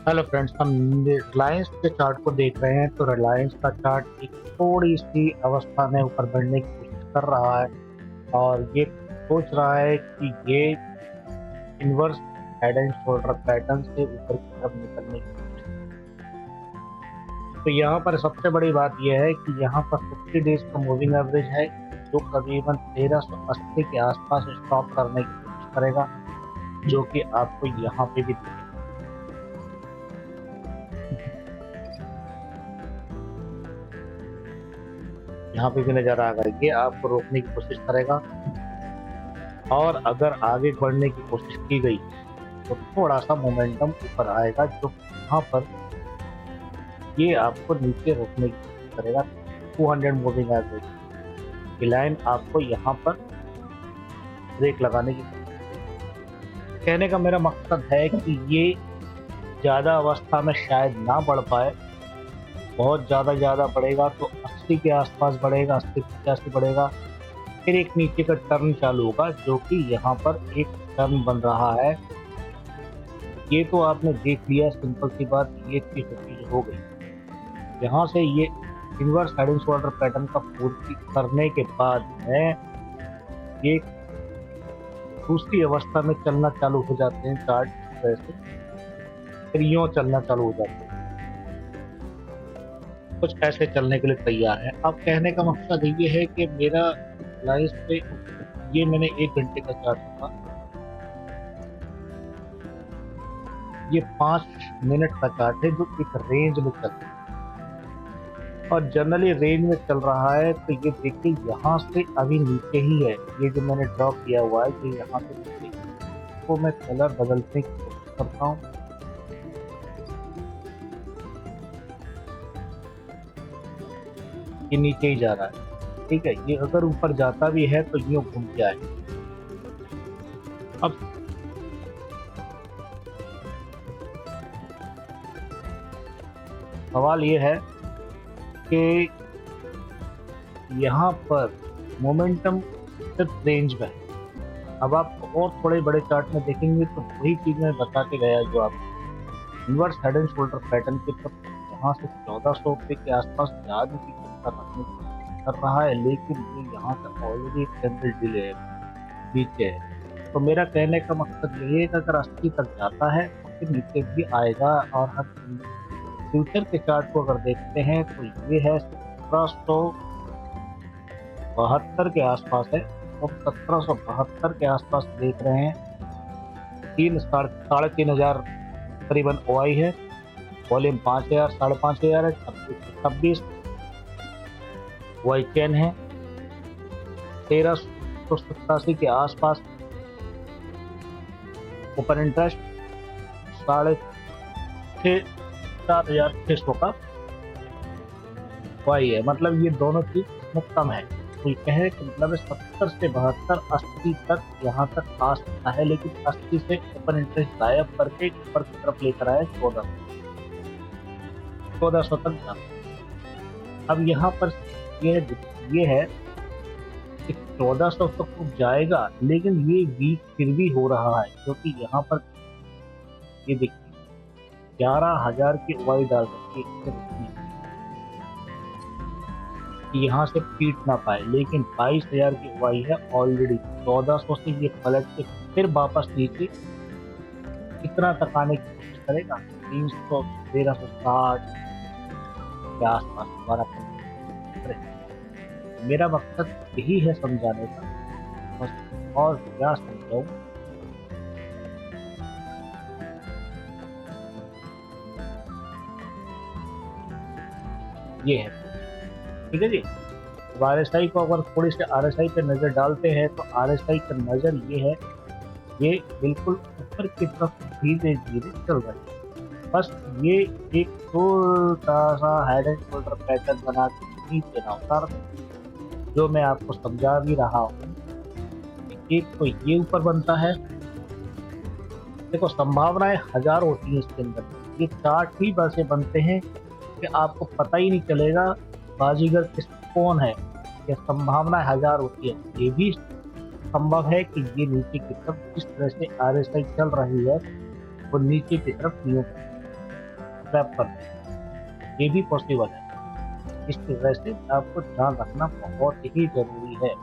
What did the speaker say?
Hello friends, हम रिलायंस के chart को देख रहे हैं। तो रिलायंस का चार्ट एक थोड़ी सी अवस्था में ऊपर बढ़ने की कोशिश कर रहा है और ये सोच रहा है कि ये inverse head and shoulder pattern से ऊपर की तरफ निकलने की कोशिश करे। तो यहाँ पर सबसे बड़ी बात यह है कि यहाँ पर 50 डेज का मूविंग एवरेज है जो करीबन 1380 के आसपास स्टॉप करने की कोशिश करेगा, जो कि आपको यहाँ पे भी दिखेगा। यहाँ पे भी नजर आएगा, ये आपको रोकने की कोशिश करेगा और अगर आगे बढ़ने की कोशिश की गई तो थोड़ा सा मोमेंटम ऊपर आएगा, जो यहाँ पर ये आपको नीचे रोकने की कोशिश करेगा। 200 मूविंग एवरेज की लाइन आपको यहाँ पर ब्रेक लगाने की कोशिश करेगी। कहने का मेरा मकसद है कि ये ज़्यादा अवस्था में शायद ना बढ़ पाए। बहुत ज़्यादा बढ़ेगा तो 80 के आसपास बढ़ेगा, 80-85 बढ़ेगा, फिर एक नीचे का टर्न चालू होगा, जो कि यहाँ पर एक टर्न बन रहा है। ये तो आपने देख लिया, सिंपल सी बात, ये चीज हो गई। यहाँ से ये inverse head and shoulder pattern का पूर्ति करने के बाद में ये दूसरी अवस्था में चलना चालू हो जाते हैं चार्ट, वैसे फिर यूं चलना चालू हो जाते हैं, कुछ ऐसे चलने के लिए तैयार है। अब कहने का मकसद ये है कि मेरा लाइफ पे ये मैंने 1 घंटे का चार्ट था, ये 5 मिनट का चार्ट है जो एक रेंज में चल रहा है और जनरली रेंज में चल रहा है। तो ये देखिए यहाँ से अभी नीचे ही है, ये जो मैंने ड्रॉ किया हुआ है ये यहाँ से नीचे, तो मैं कलर बदलने की कोशिश करता हूँ। ये नीचे ही जा रहा है, ठीक है। ये अगर ऊपर जाता भी है तो यूं घूम के आए। अब सवाल ये है कि यहाँ पर मोमेंटम सिर्फ रेंज में है। अब आप और थोड़े बड़े चार्ट में देखेंगे तो वही चीज मैं बता के गया, जो आप inverse head and shoulder pattern की तरफ यहाँ से 1400 रुपये के आसपास जाने की रखने कर रहा है, लेकिन ये यहाँ से ऑलरेडी कैंडल डिले है, नीचे है। तो मेरा कहने का मकसद यही है कि अगर 80 तक जाता है तो फिर नीचे भी आएगा। और हम फ्यूचर के चार्ट को अगर देखते हैं तो ये है 1772 के आसपास है, और 1772 के आसपास देख रहे हैं। 3-3,500 करीबन ओआई है, वॉल्यूम 5000 5,500 है, 26 वाई चैन है, 1387 के आसपास ओपन इंटरेस्ट, 4,600 का वाई है। मतलब ये दोनों चीज में कम है, तो ये कहे कि मतलब 70 से 72 80 तक यहाँ तक आ सकता है, लेकिन 80 से ओपन इंटरेस्ट गायब करके ऊपर की तरफ लेकर आए 1400 तक जाता। अब यहाँ पर ये है कि 1400 तक तो जाएगा, लेकिन ये वीक फिर भी हो रहा है, क्योंकि यहाँ पर ये देखिए 11,000 की उवाई डाल सकती है कि यहाँ से पीट ना पाए, लेकिन 22,000 की उवाई है ऑलरेडी। 1400 से ये पलट के फिर वापस नीचे कितना तक आने की कोशिश करेगा, 300 1360 के आसपास हमारा। मेरा मकसद यही है समझाने का, बस और क्या समझाऊं। ये है, ठीक है जी। अब RSI को अगर थोड़ी सी RSI पे नजर डालते हैं तो RSI का नजर ये है, ये बिल्कुल ऊपर की तरफ धीरे धीरे चल रहा है। बस ये एक छोटा सा हेड एंड शोल्डर पैटर्न बना के नीचे ना उतार, जो मैं आपको समझा भी रहा हूँ। एक तो ये ऊपर बनता है, देखो संभावनाएं हजार होती हैं इसके अंदर, ये चार्ट ही वैसे बनते हैं कि आपको पता ही नहीं चलेगा बाजीगर किस कौन है, ये संभावनाएं हजार होती है। ये भी संभव है कि ये नीचे की तरफ जिस तरह से RSI चल रही है वो नीचे की तरफ नहीं, ट्रैप कर दें, ये भी पॉसिबल है। इस वजह से आपको ध्यान रखना बहुत ही ज़रूरी है।